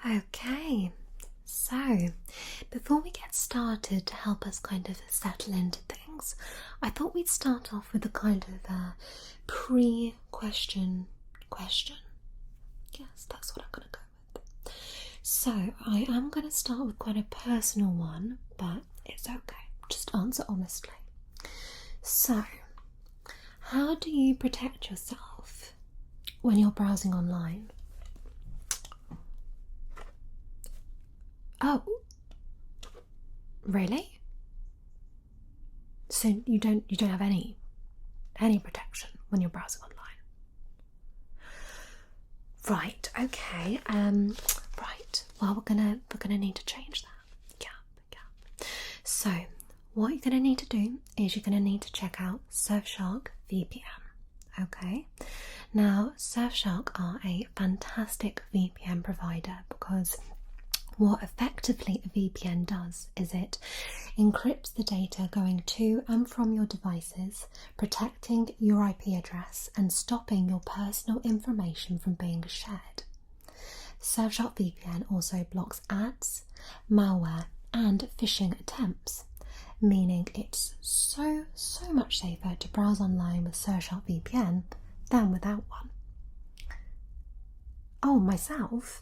Okay, so before we get started, to help us kind of settle into things, I thought we'd start off with a kind of pre-question question. Yes, that's what I'm going to go with. So I am going to start with quite a personal one, but it's okay. Just answer honestly. So, how do you protect yourself when you're browsing online? Oh, really? So you don't have any protection when you're browsing online? Right. Okay. Right. Well, we're gonna need to change that. Yeah. So, what you're gonna need to do is you're gonna need to check out Surfshark VPN. Okay. Now, Surfshark are a fantastic VPN provider because what effectively a VPN does is it encrypts the data going to and from your devices, protecting your IP address and stopping your personal information from being shared. Surfshark VPN also blocks ads, malware and phishing attempts, meaning it's so much safer to browse online with Surfshark VPN than without one. Oh, myself?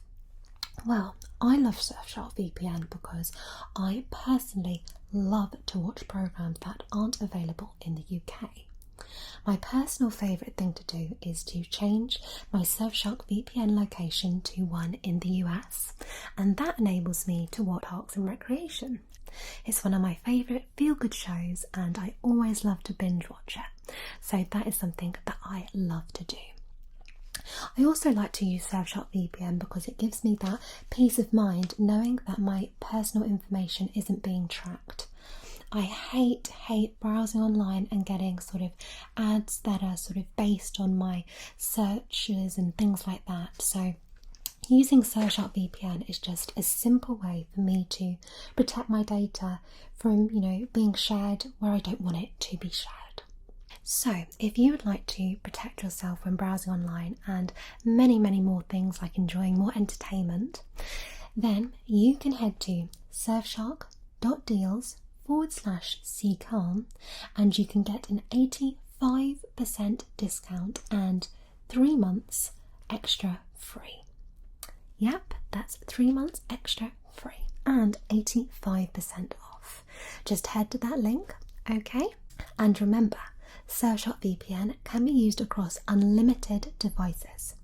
Well, I love Surfshark VPN because I personally love to watch programs that aren't available in the UK. My personal favourite thing to do is to change my Surfshark VPN location to one in the US, and that enables me to watch Parks and Recreation. It's one of my favourite feel-good shows and I always love to binge watch it, so that is something that I love to do. I also like to use Surfshark VPN because it gives me that peace of mind knowing that my personal information isn't being tracked. I hate browsing online and getting sort of ads that are sort of based on my searches and things like that. So using Surfshark VPN is just a simple way for me to protect my data from, being shared where I don't want it to be shared. So, if you would like to protect yourself when browsing online and many more things like enjoying more entertainment, then you can head to surfshark.deals/ccalm and you can get an 85% discount and 3 months extra free. Yep, that's 3 months extra free and 85% off. Just head to that link, okay? And remember, Surfshark VPN can be used across unlimited devices.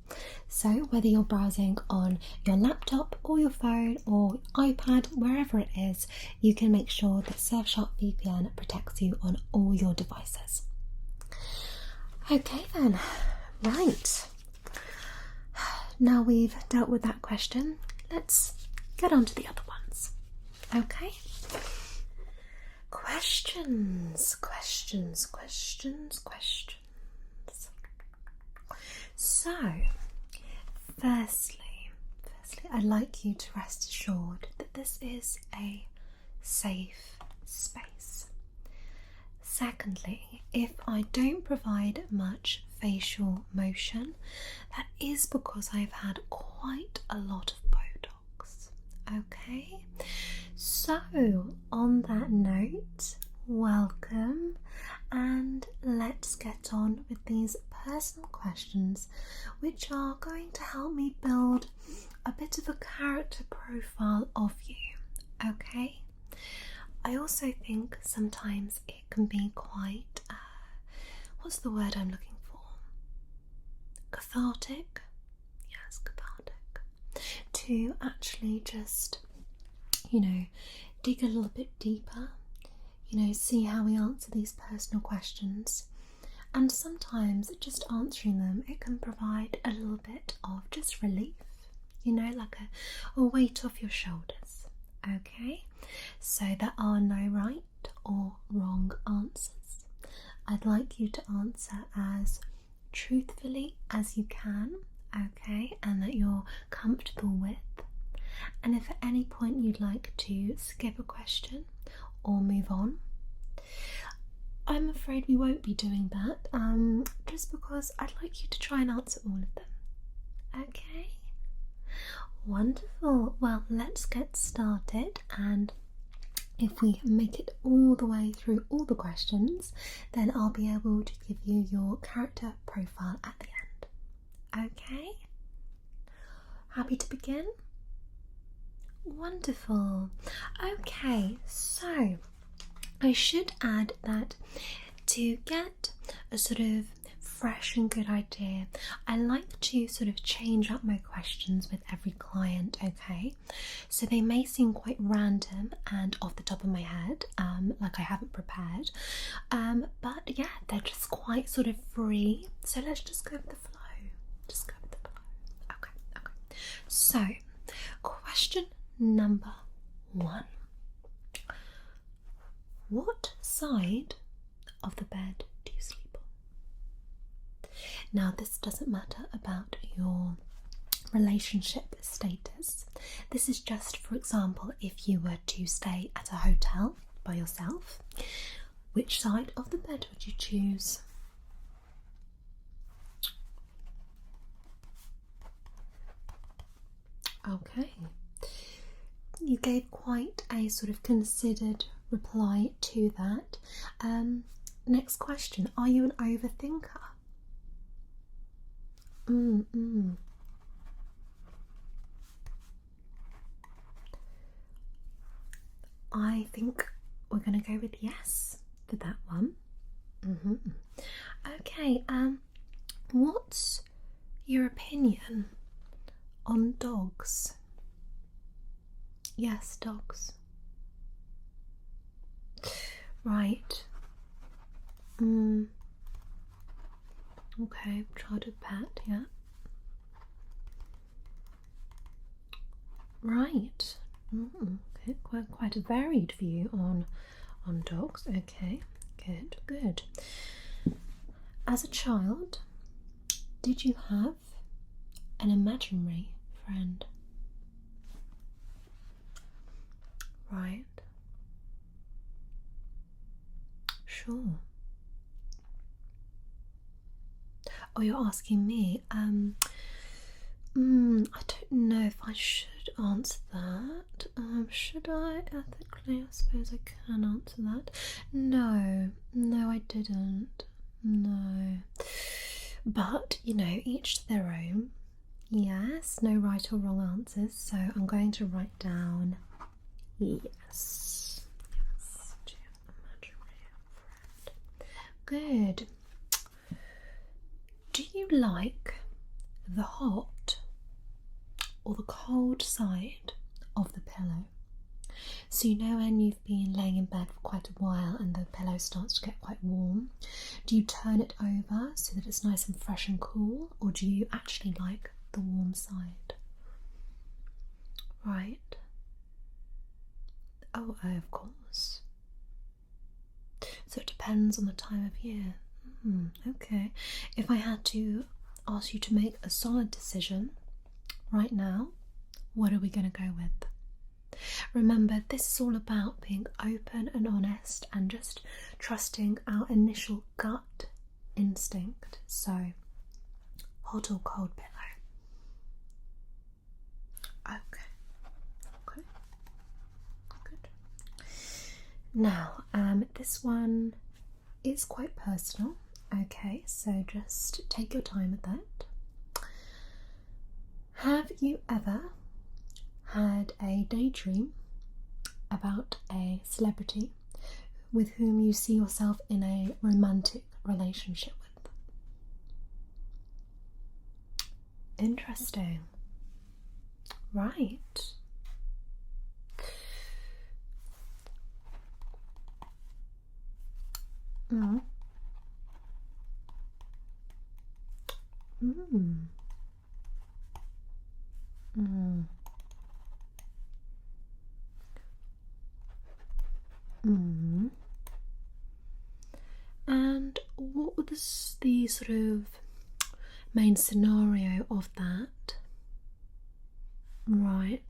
So whether you're browsing on your laptop or your phone or iPad, wherever it is, you can make sure that Surfshark VPN protects you on all your devices. Okay then, right. Now we've dealt with that question, let's get on to the other ones. Okay? Questions. So, firstly, I'd like you to rest assured that this is a safe space. Secondly, if I don't provide much facial motion, that is because I've had quite a lot of Botox. Okay? So, on that note, welcome, and let's get on with these personal questions which are going to help me build a bit of a character profile of you, okay? I also think sometimes it can be quite, what's the word I'm looking for? Cathartic? Yes, cathartic. To actually just dig a little bit deeper, see how we answer these personal questions. And sometimes just answering them, it can provide a little bit of just relief, like a weight off your shoulders. Okay? So there are no right or wrong answers. I'd like you to answer as truthfully as you can, okay, and that you're comfortable with. And if at any point you'd like to skip a question or move on, I'm afraid we won't be doing that, just because I'd like you to try and answer all of them. Okay? Wonderful. Well, let's get started, and if we make it all the way through all the questions, then I'll be able to give you your character profile at the end. Okay? Happy to begin? Wonderful. Okay, so I should add that to get a sort of fresh and good idea, I like to sort of change up my questions with every client, okay? So they may seem quite random and off the top of my head, like I haven't prepared, but yeah, they're just quite sort of free. So let's just go with the flow. Just go with the flow. Okay. So, question number 1. What side of the bed do you sleep on? Now, this doesn't matter about your relationship status. This is just, for example, if you were to stay at a hotel by yourself, which side of the bed would you choose? Okay. You gave quite a sort of considered reply to that. Next question, are you an overthinker? I think we're going to go with yes for that one. Okay, what's your opinion on dogs? Yes, dogs. Right. Okay, childhood pet, yeah. Right. Okay, quite a varied view on dogs. Okay, good. As a child, did you have an imaginary friend? Right. Sure. Oh, you're asking me. I don't know if I should answer that. Should I? Ethically, I suppose I can answer that. No, I didn't. No. But, each to their own. Yes, no right or wrong answers. So I'm going to write down yes. To imaginary friend. Good. Do you like the hot or the cold side of the pillow? So when you've been laying in bed for quite a while and the pillow starts to get quite warm, do you turn it over so that it's nice and fresh and cool, or do you actually like the warm side? Right. Oh, of course. So it depends on the time of year. Okay. If I had to ask you to make a solid decision right now, what are we going to go with? Remember, this is all about being open and honest and just trusting our initial gut instinct. So, hot or cold pillow? Okay. Good. Now, this one is quite personal. Okay, so just take your time with that. Have you ever had a daydream about a celebrity with whom you see yourself in a romantic relationship with? Interesting. Right. And what was the sort of main scenario of that? Right.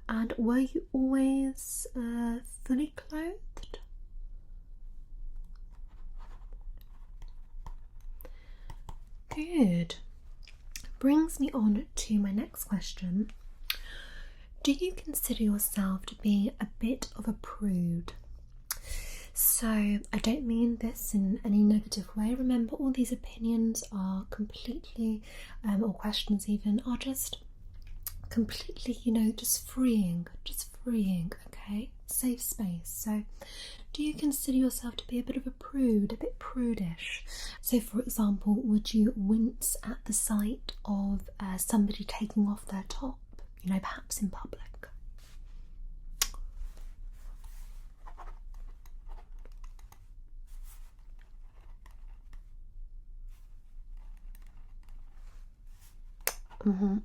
And were you always fully clothed? Good. brings me on to my next question. Do you consider yourself to be a bit of a prude? So I don't mean this in any negative way. Remember, all these opinions are completely, or questions even, are just completely, just freeing, okay? Safe space. So do you consider yourself to be a bit of a prude, a bit prudish? So for example, would you wince at the sight of somebody taking off their top, perhaps in public? Mm.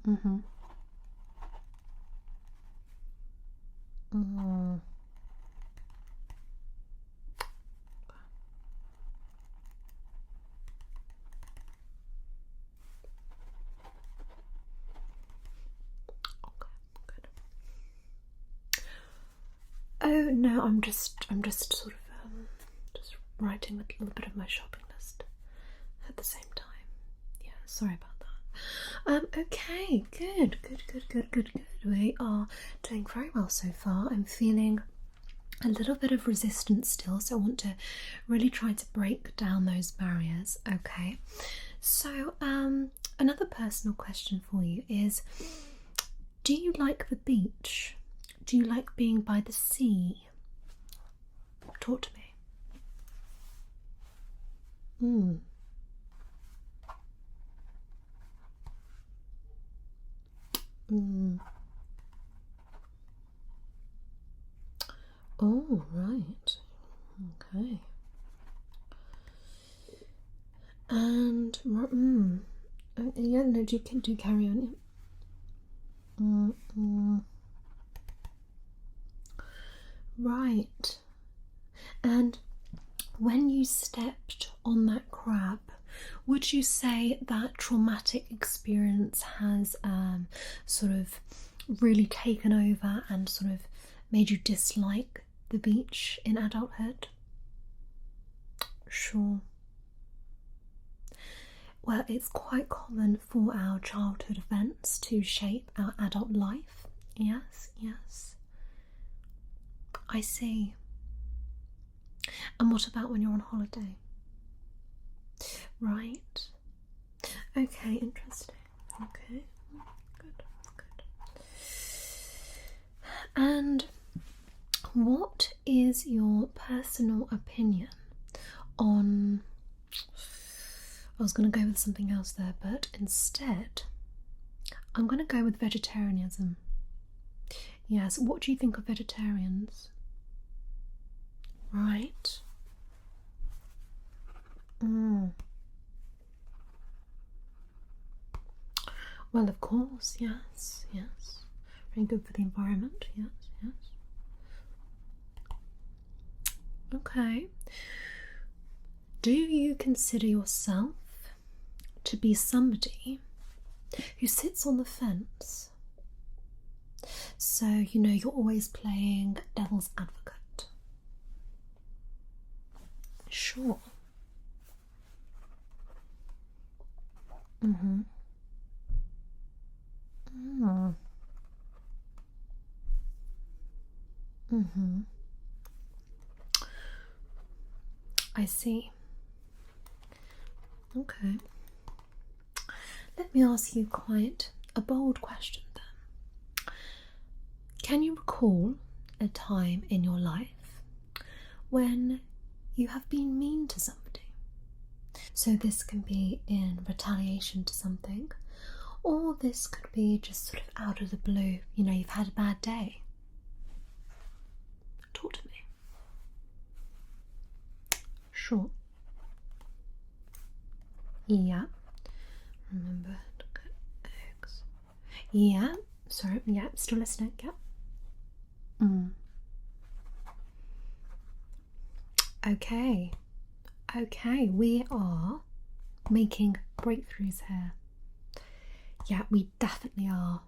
Oh no, I'm just sort of just writing a little bit of my shopping list at the same time. Yeah, sorry about that. Okay, good. We are doing very well so far. I'm feeling a little bit of resistance still, so I want to really try to break down those barriers. Okay, so another personal question for you is, do you like the beach? Do you like being by the sea? Talk to me. Oh, right. Okay. And yeah, no, do carry on. Right. And when you stepped on that crab, would you say that traumatic experience has sort of really taken over and sort of made you dislike the beach in adulthood? Sure. Well, it's quite common for our childhood events to shape our adult life. Yes. I see. And what about when you're on holiday? Right. Okay, interesting. Okay, good. And what is your personal opinion on... I was going to go with something else there, but instead I'm going to go with vegetarianism. Yes, what do you think of vegetarians? Right. Well, of course, yes. Very good for the environment, yes. Okay. Do you consider yourself to be somebody who sits on the fence? So, you're always playing devil's advocate. Sure. I see. Okay. Let me ask you quite a bold question then. Can you recall a time in your life when you have been mean to somebody? So this can be in retaliation to something, or this could be just sort of out of the blue. You've had a bad day. Talk to me. Sure. Yeah. Remember to cut eggs. Yeah. Sorry. Yeah. Still listening. Yeah. Okay. We are making breakthroughs here. Yeah, we definitely are.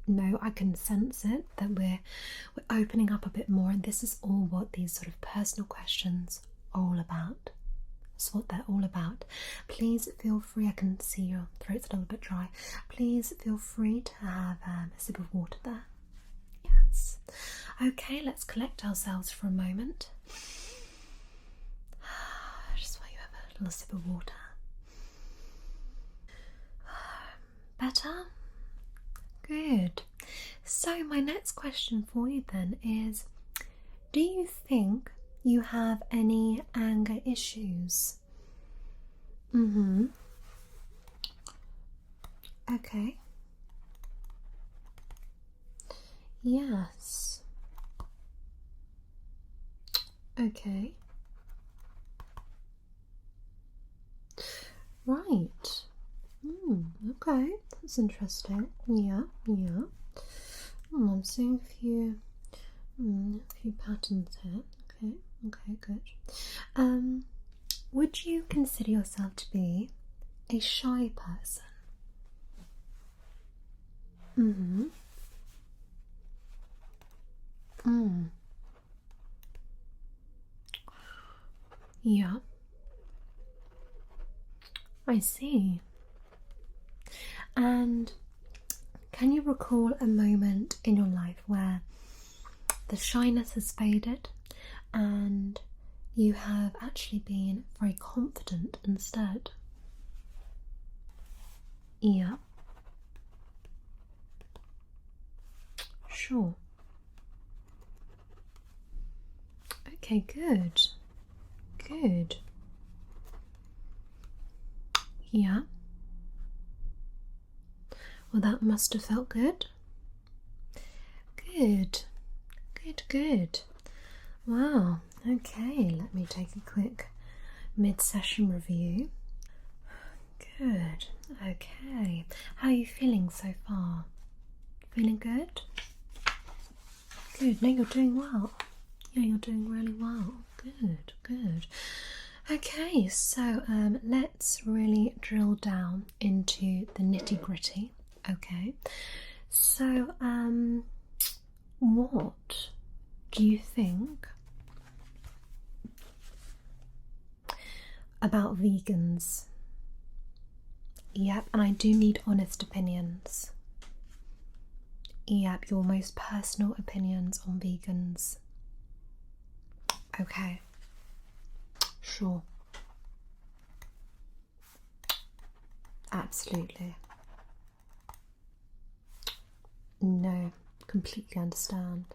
No, I can sense it, that we're opening up a bit more, and this is all what these sort of personal questions are all about. That's what they're all about. Please feel free, I can see your throat's a little bit dry. Please feel free to have a sip of water there. Yes. Okay, let's collect ourselves for a moment. Just while you have a little sip of water. Better? Good. So my next question for you then is, do you think you have any anger issues? Okay. Yes. Okay. Right. Okay, that's interesting. Yeah. I'm seeing a few patterns here. Okay, good. Would you consider yourself to be a shy person? Yeah. I see. And can you recall a moment in your life where the shyness has faded and you have actually been very confident instead? Yeah. Sure. Okay, good. Good. Yeah. Well, that must have felt good. Good. Good. Wow. Okay, let me take a quick mid-session review. Good. Okay. How are you feeling so far? Feeling good? Good. No, you're doing well. Yeah, you're doing really well. Good. Okay, so let's really drill down into the nitty-gritty. Okay. So, what do you think about vegans? Yep, and I do need honest opinions. Yep, your most personal opinions on vegans. Okay. Sure. Absolutely. No, completely understand.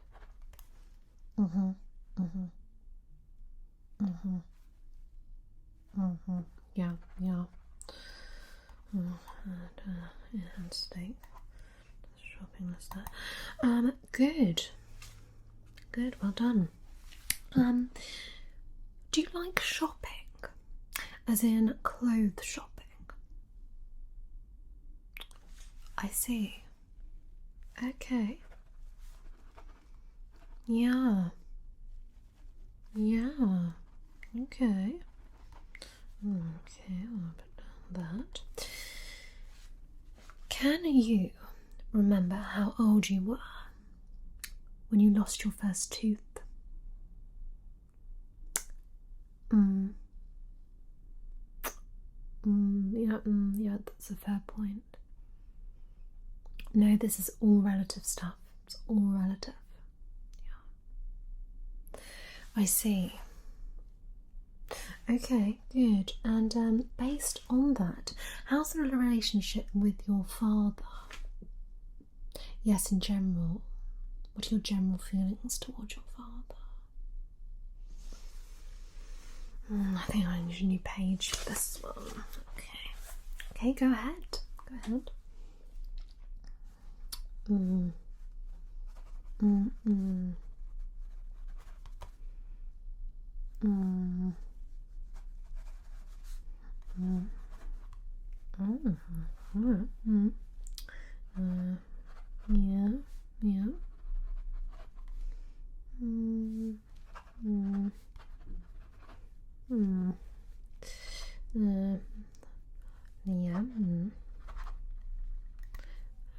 Yeah. And steak. Shopping list that. Good, well done. Do you like shopping? As in clothes shopping? I see. Okay. Yeah. Okay. Okay, I'll put down that. Can you remember how old you were when you lost your first tooth? Yeah, that's a fair point. No, this is all relative stuff. It's all relative. Yeah. I see. Okay, good. And based on that, how's the relationship with your father? Yes, in general. What are your general feelings towards your father? I think I need a new page for this one. Okay, go ahead. Yeah.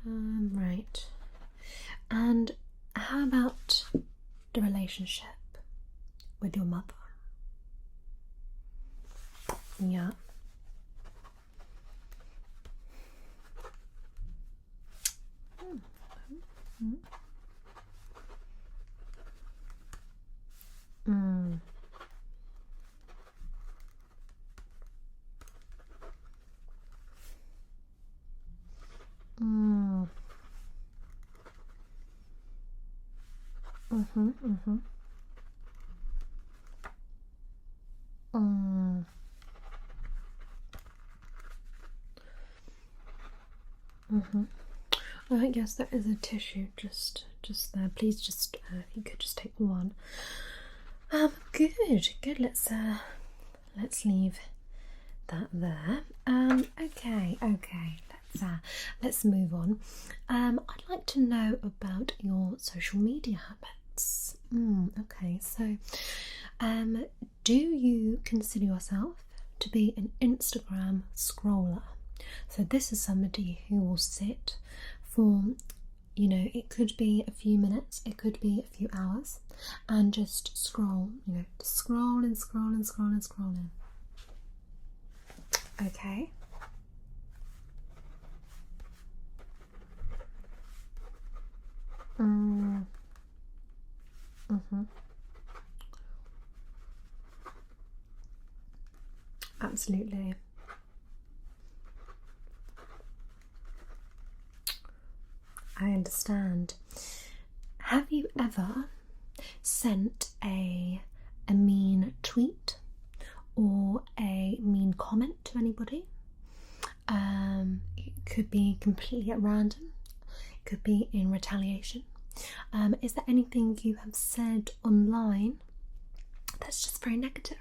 Right. And how about the relationship with your mother? Yeah. Mm. Mm. Mhm. Mhm. Mm. Mhm. Yes, there is a tissue just there. Please, just if you could just take one. Good, good. Let's leave that there. Okay, okay. Let's move on. I'd like to know about your social media habits. Okay, so, do you consider yourself to be an Instagram scroller? So this is somebody who will sit for, it could be a few minutes, it could be a few hours, and just scroll, just scroll and scroll and scroll and scrolling. Okay. Mm. Mhm. Absolutely. I understand. Have you ever sent a mean tweet or a mean comment to anybody? It could be completely at random. It could be in retaliation. Is there anything you have said online that's just very negative?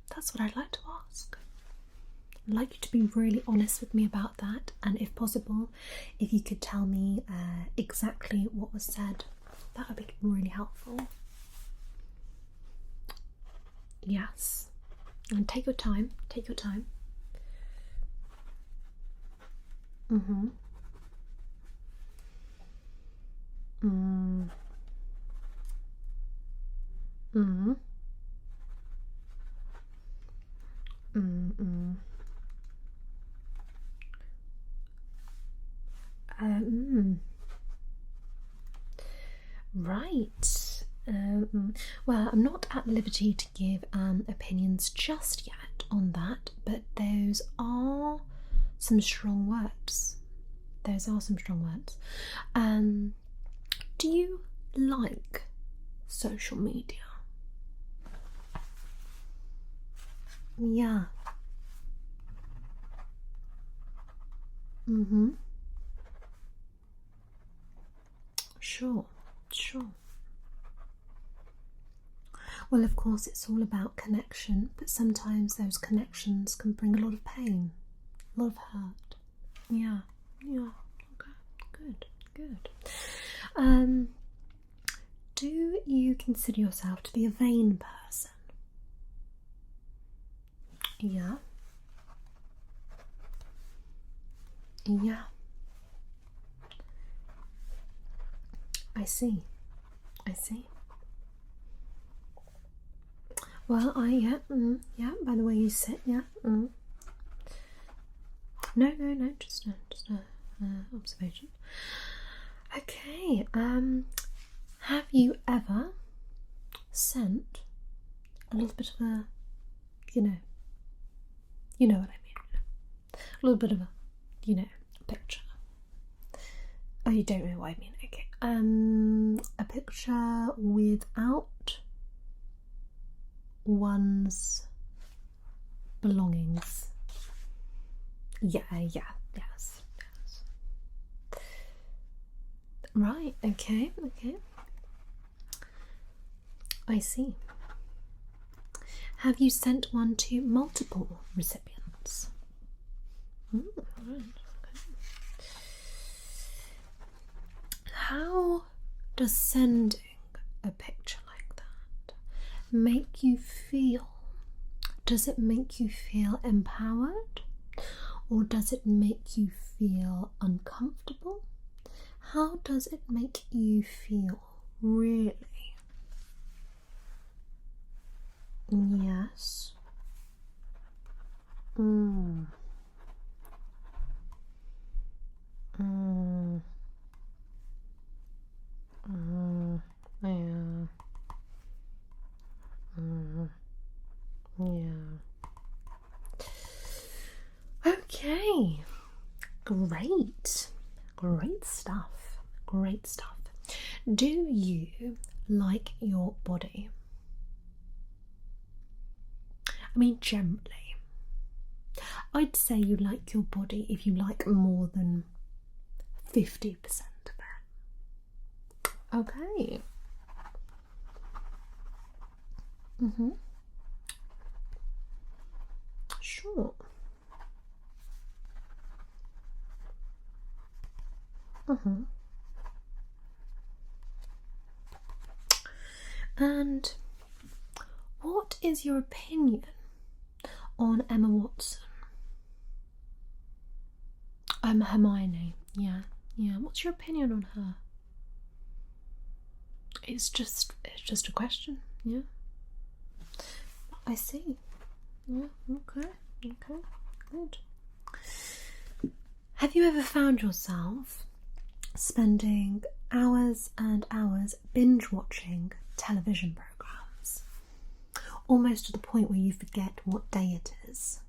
That's what I'd like to ask. I'd like you to be really honest with me about that, and if possible, if you could tell me exactly what was said, that would be really helpful. Yes, and take your time. Take your time. Mhm. Mm. Mm. Mm. Mm. Mm. Right. Well, I'm not at liberty to give opinions just yet on that, but those are some strong words. Those are some strong words. Do you like social media? Yeah. Mm-hmm. Sure, sure. Well, of course, it's all about connection, but sometimes those connections can bring a lot of pain, a lot of hurt. Yeah, yeah. Okay, good, good. Um, do you consider yourself to be a vain person? Yeah. Yeah. I see. I see. Well, yeah. By the way you sit, yeah. No. Just a observation. Okay. Have you ever sent a little bit of a, you know what I mean? A little bit of a, picture. Oh, you don't know what I mean. Okay. A picture without one's belongings. Yeah, yes. Right, okay. I see. Have you sent one to multiple recipients? Right, okay. How does sending a picture like that make you feel? Does it make you feel empowered? Or does it make you feel uncomfortable? How does it make you feel, really? Yes. Mm. Mm. Mm. Yeah. Mm. Yeah. Okay. Great. Great stuff. Great stuff. Do you like your body? I mean, generally, I'd say you like your body if you like more than 50% of it. Okay. Sure. And what is your opinion on Emma Watson? Hermione. Yeah. What's your opinion on her? It's just a question. Yeah. I see. Yeah. Okay. Good. Have you ever found yourself spending hours and hours binge watching television programs, almost to the point where you forget what day it is?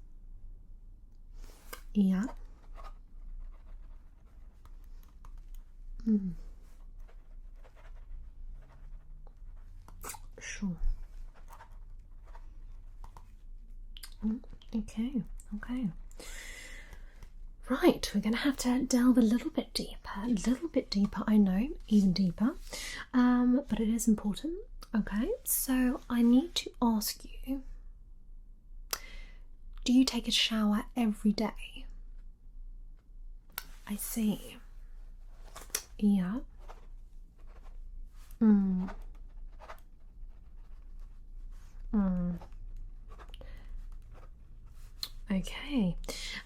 Yeah. Sure. Okay. Right, we're going to have to delve a little bit deeper, I know, even deeper, but it is important. Okay, so I need to ask you, do you take a shower every day? I see. Yeah. Okay,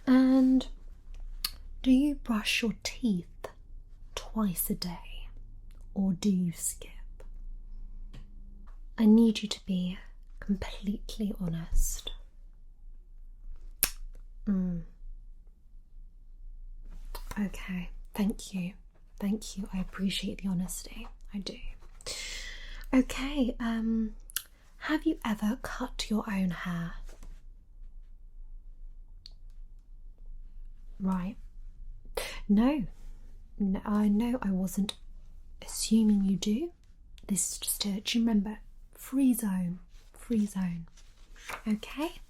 and do you brush your teeth twice a day, or do you skip? I need you to be completely honest. Okay, thank you. I appreciate the honesty. I do. Okay, have you ever cut your own hair? Right. No, I know I wasn't assuming you do. This is just do you remember? Free zone. Okay.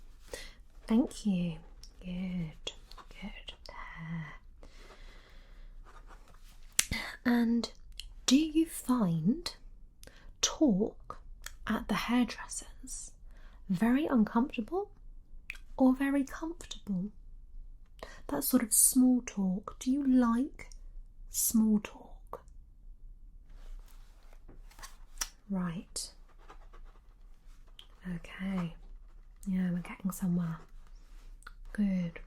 Thank you. Good. And do you find talk at the hairdressers very uncomfortable or very comfortable? That sort of small talk. Do you like small talk? Right. Okay. Yeah, we're getting somewhere. Good.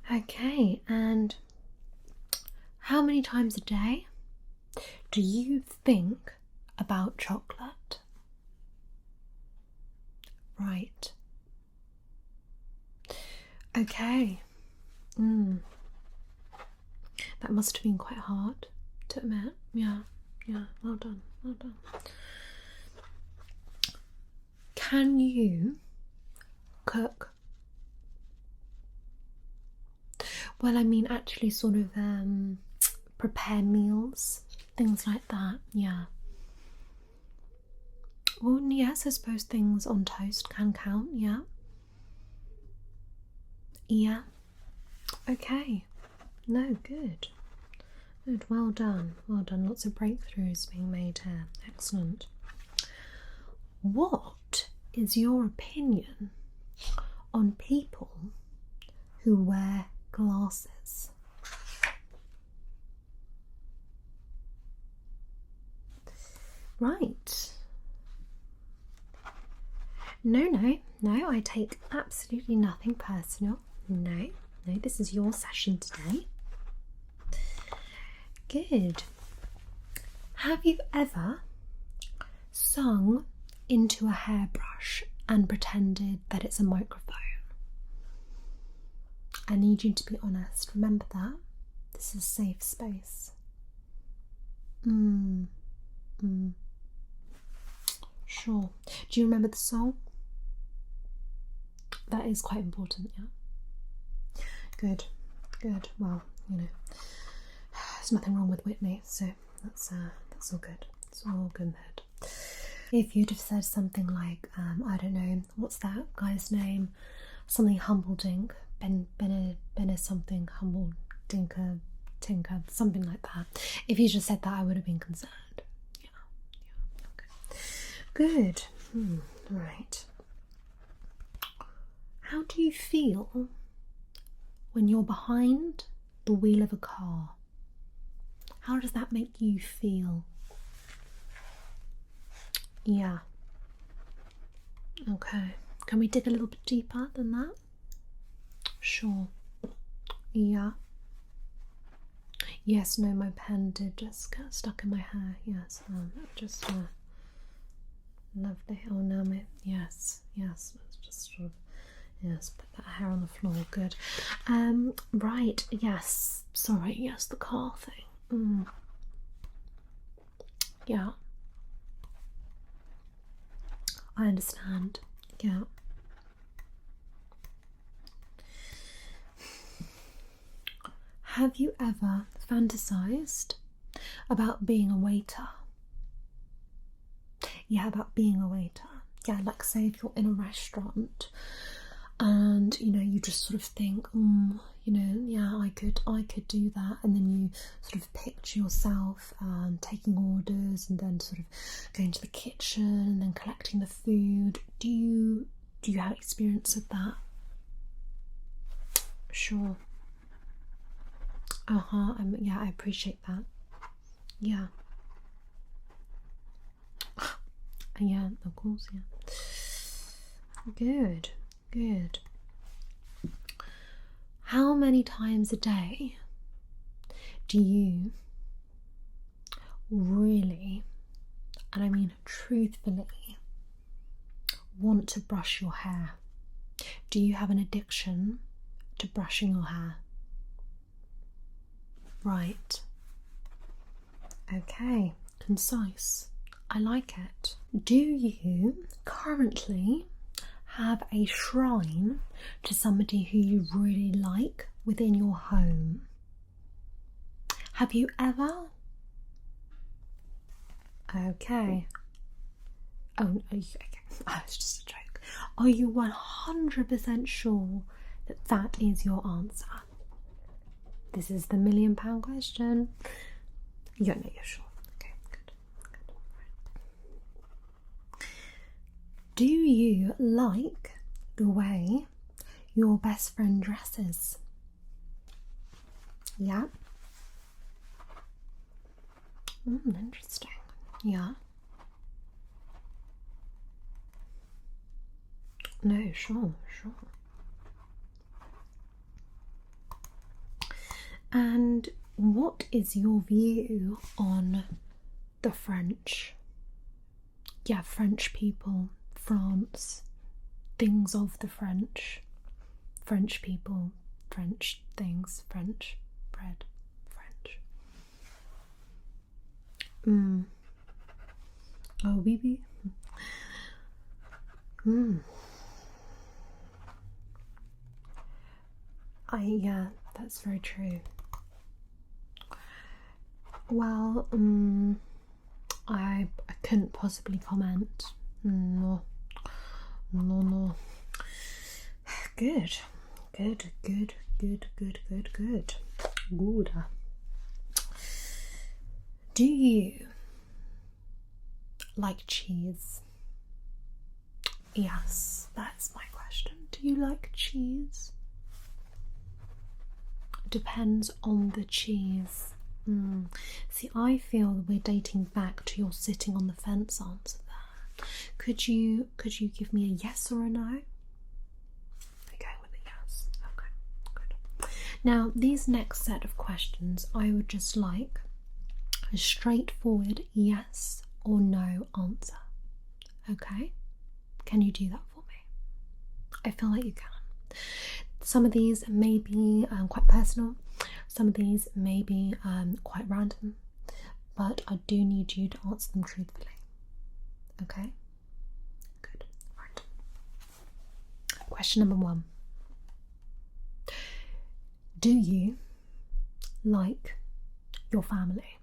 Okay, and how many times a day do you think about chocolate? Right. Okay. That must have been quite hard to admit. Yeah. Well done. Can you cook? Well, I mean, actually, sort of prepare meals, things like that. Yeah. Well, yes, I suppose things on toast can count. Yeah. Okay. No, good. Well done. Lots of breakthroughs being made here. Excellent. What is your opinion on people who wear glasses? Right. No, I take absolutely nothing personal. No, this is your session today. Good. Have you ever sung into a hairbrush and pretended that it's a microphone? I need you to be honest. Remember that. This is a safe space. Sure. Do you remember the song? That is quite important, yeah. Good. Well, you know, there's nothing wrong with Whitney, so that's all good. It's all good. If you'd have said something like, I don't know, what's that guy's name? Something Humbledink, Ben something Humbledinker, Tinker, something like that. If you just said that, I would have been concerned. Yeah, okay. Good. Right. How do you feel when you're behind the wheel of a car? How does that make you feel? Yeah. Okay. Can we dig a little bit deeper than that? Sure. Yeah. Yes, no, my pen did just get stuck in my hair. Yes, just lovely. Oh no, yes, it's just sort of, yes, put that hair on the floor. Good. Right. Yes. Sorry. Yes, the car thing. Yeah. I understand. Yeah. Have you ever fantasized about being a waiter? Yeah, about being a waiter. Yeah, like say if you're in a restaurant and you know you just sort of think, you know, yeah, I could do that, and then you sort of picture yourself taking orders and then sort of going to the kitchen and then collecting the food. Do you have experience of that? Sure. Yeah, I appreciate that. Yeah. Yeah, of course, yeah. Good. How many times a day do you really, and I mean truthfully, want to brush your hair? Do you have an addiction to brushing your hair? Right. Okay, concise. I like it. Do you currently have a shrine to somebody who you really like within your home? Have you ever? Okay. Oh, okay. It's just a joke. Are you 100% sure that that is your answer? This is the £1 million question. You're sure. Okay, good. Do you like the way your best friend dresses? Yeah. Interesting. Yeah. No, sure. And what is your view on the French? Yeah, French people, France, things of the French people, French things, French bread, French. Oh, oui. Yeah, that's very true. Well, I couldn't possibly comment. No. Good. Do you like cheese? Yes, that's my question. Do you like cheese? Depends on the cheese. See, I feel that we're dating back to your sitting on the fence answer there. Could you give me a yes or a no? Okay, with a yes. Okay, good. Now, these next set of questions, I would just like a straightforward yes or no answer. Okay? Can you do that for me? I feel like you can. Some of these may be quite personal, some of these may be quite random, but I do need you to answer them truthfully. Okay? Good. Right. Question number 1. Do you like your family?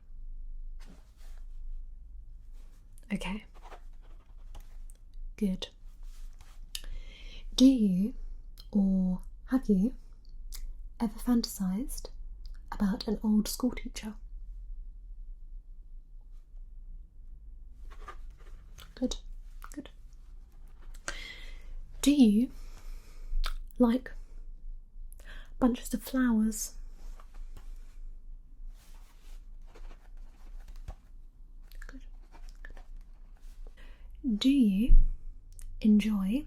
Okay. Good. Do you or have you ever fantasized about an old school teacher? Good, good. Do you like bunches of flowers? Good, good. Do you enjoy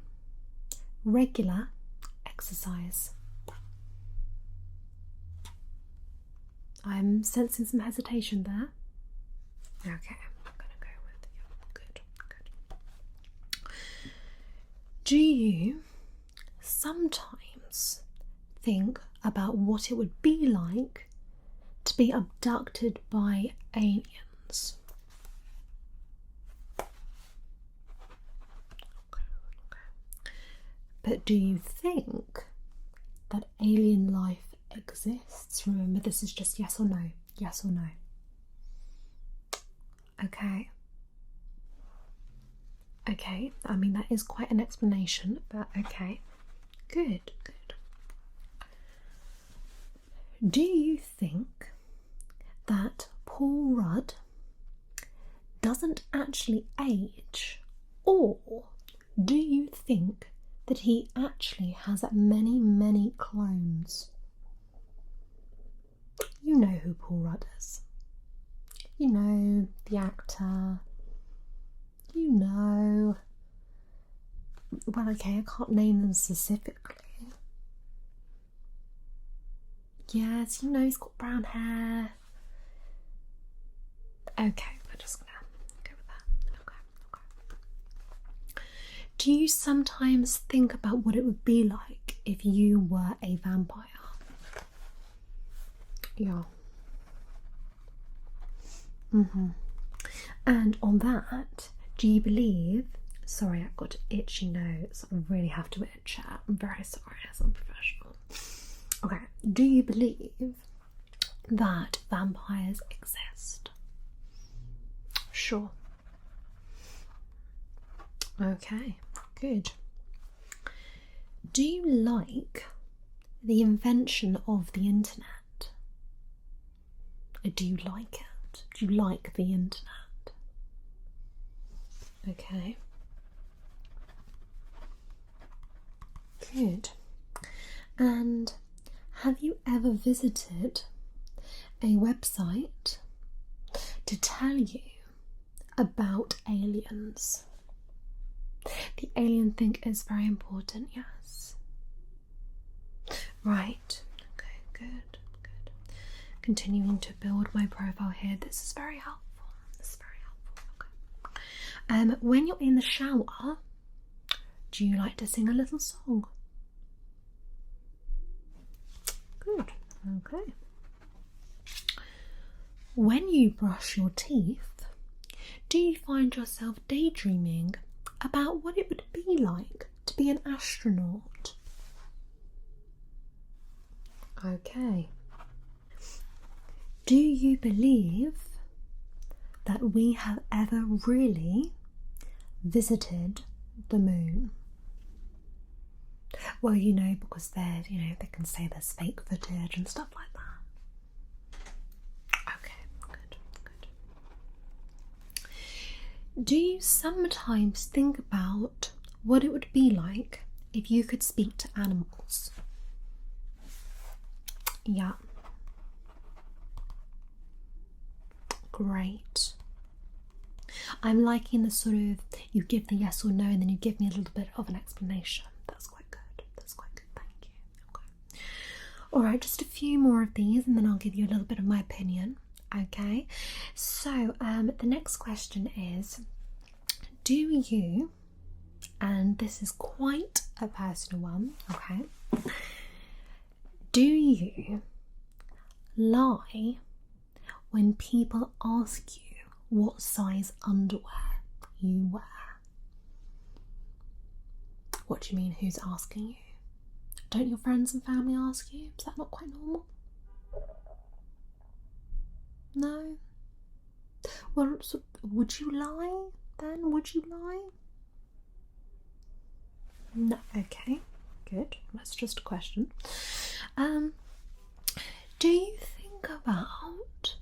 regular exercise? I'm sensing some hesitation there. Okay, I'm gonna go with good, good. Do you sometimes think about what it would be like to be abducted by aliens? But do you think that alien life exists? Remember, this is just yes or no. Yes or no. Okay. Okay, I mean, that is quite an explanation, but okay. Good, good. Do you think that Paul Rudd doesn't actually age, or do you think that he actually has many, many clones? You know who Paul Rudd is. You know the actor. You know. Well, okay, I can't name them specifically. Yes, you know he's got brown hair. Okay, we're just gonna go with that. Okay. Do you sometimes think about what it would be like if you were a vampire? Yeah. And on that, do you believe... Sorry, I've got itchy nose. I really have to itch it. I'm very sorry, as I'm professional. Okay, do you believe that vampires exist? Sure. Okay, good. Do you like the invention of the internet? Do you like it? Do you like the internet? Okay. Good. And have you ever visited a website to tell you about aliens? The alien thing is very important, yes. Right. Okay, good, good. Continuing to build my profile here. This is very helpful. This is very helpful. Okay. When you're in the shower, do you like to sing a little song? Good. Okay. When you brush your teeth, do you find yourself daydreaming about what it would be like to be an astronaut? Okay. Do you believe that we have ever really visited the moon? Well, you know, because they're, you know, they can say there's fake footage and stuff like that. Okay, good, good. Do you sometimes think about what it would be like if you could speak to animals? Yeah. Great. I'm liking the sort of, you give the yes or no and then you give me a little bit of an explanation. That's quite good. That's quite good, thank you. Okay. Alright, just a few more of these and then I'll give you a little bit of my opinion. Okay, so the next question is, Do you, and this is quite a personal one, okay, do you lie when people ask you what size underwear you wear? What do you mean, who's asking you? Don't your friends and family ask you? Is that not quite normal? No? Well, so would you lie then? Would you lie? No. Okay, good. That's just a question. Do you think about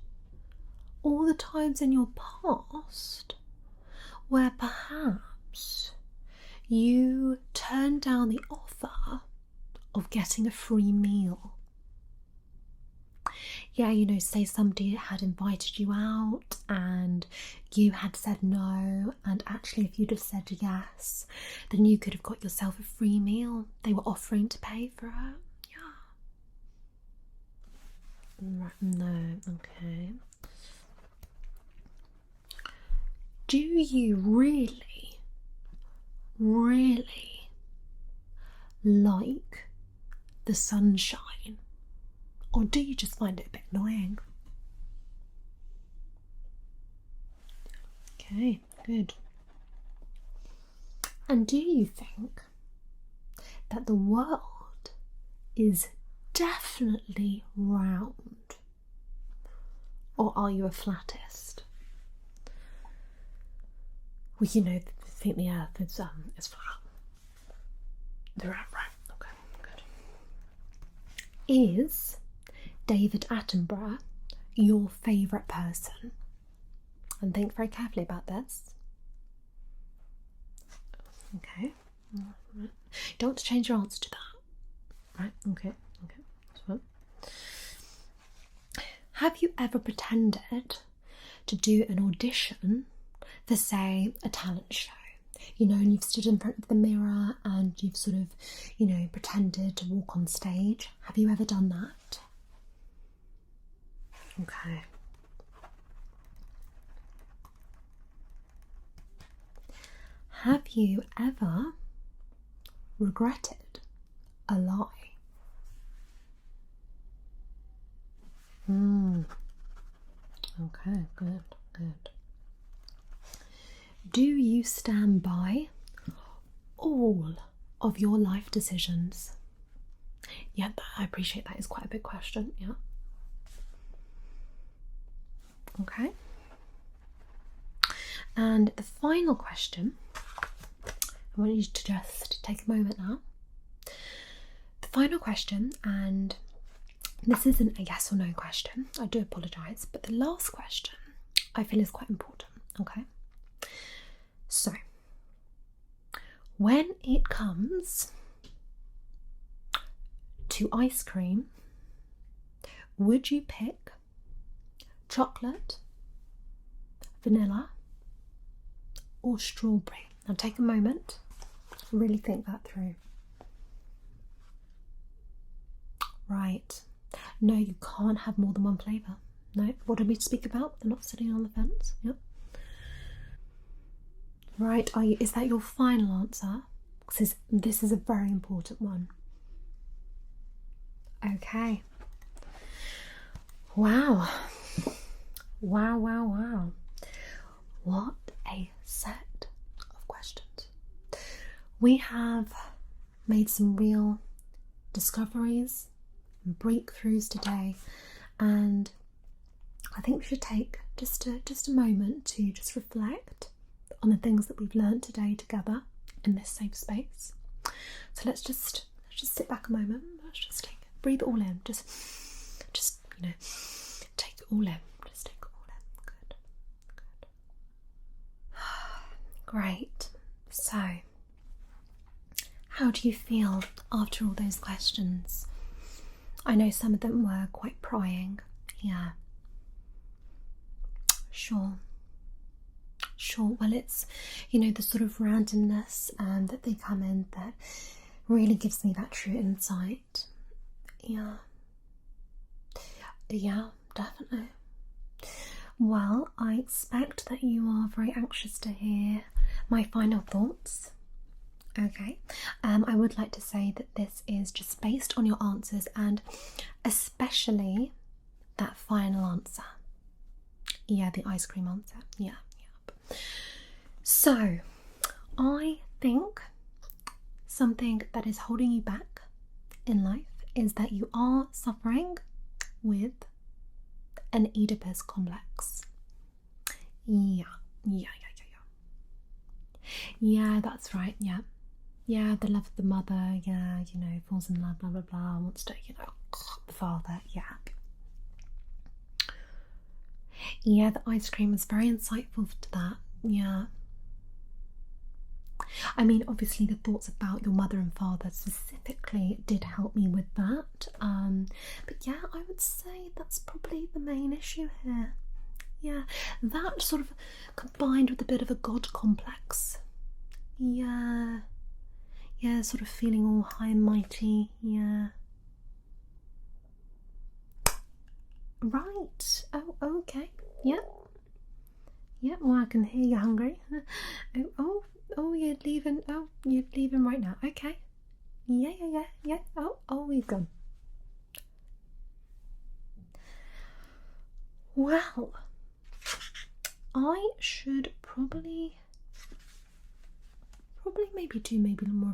all the times in your past where perhaps you turned down the offer of getting a free meal? Yeah, you know, say somebody had invited you out and you had said no, and actually if you'd have said yes, then you could have got yourself a free meal. They were offering to pay for it. Yeah. Right, no, okay. Do you really, really like the sunshine? Or do you just find it a bit annoying? Okay, good. And do you think that the world is definitely round? Or are you a flatist? Well, you know, think the earth is flat. They're right. Okay, good. Is David Attenborough your favourite person? And think very carefully about this. Okay. You don't want to change your answer to that. Right, okay, that's fine. Have you ever pretended to do an audition for, say, a talent show? You know, and you've stood in front of the mirror and you've sort of, you know, pretended to walk on stage. Have you ever done that? Okay. Have you ever regretted a lie? Okay, good. Do you stand by all of your life decisions? Yeah, I appreciate that is quite a big question, yeah. Okay. And the final question, I want you to just take a moment now. The final question, and this isn't a yes or no question, I do apologise, but the last question I feel is quite important, okay? So, when it comes to ice cream, would you pick chocolate, vanilla, or strawberry? Now take a moment, really think that through. Right. No, you can't have more than one flavour. No, what did we speak about? They're not sitting on the fence. Yep. Right, is that your final answer? Because this is a very important one. Okay. Wow. Wow. What a set of questions. We have made some real discoveries and breakthroughs today, and I think we should take just a moment to just reflect on the things that we've learned today together in this safe space. So let's just sit back a moment. Let's just breathe it all in. Just you know, take it all in. Just take it all in. Good. Great. So, how do you feel after all those questions? I know some of them were quite prying. Yeah. Sure. Well, it's, you know, the sort of randomness that they come in that really gives me that true insight. Yeah, definitely. Well, I expect that you are very anxious to hear My final thoughts. Okay, I would like to say that this is just based on your answers, and especially that final answer. Yeah, the ice cream answer. Yeah. So, I think something that is holding you back in life is that you are suffering with an Oedipus complex. Yeah, that's right. Yeah, the love of the mother. Yeah, falls in love, blah blah blah, wants to, the father. Yeah, the ice cream was very insightful to that. Yeah. I mean, obviously, the thoughts about your mother and father specifically did help me with that. But yeah, I would say that's probably the main issue here. Yeah, that sort of combined with a bit of a god complex. Yeah, sort of feeling all high and mighty. Yeah. Right. Oh, okay. Yeah. Well, I can hear you're hungry. Oh, you're leaving. Oh, you're leaving right now. Okay. Yeah. Oh, he's gone. Well, I should probably maybe do more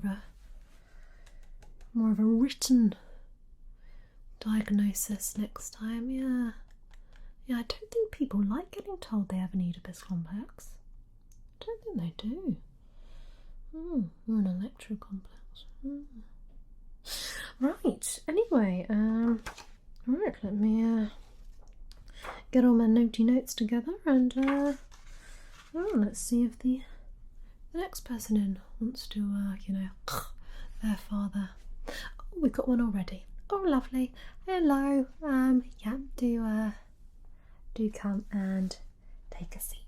of a written diagnosis next time. Yeah, I don't think people like getting told they have an Oedipus complex. I don't think they do. Or an electro complex. Right. Anyway, right. Let me get all my notes together, and let's see if the next person in wants to, their father. Oh, we've got one already. Oh, lovely. Hello. Yeah, do come and take a seat.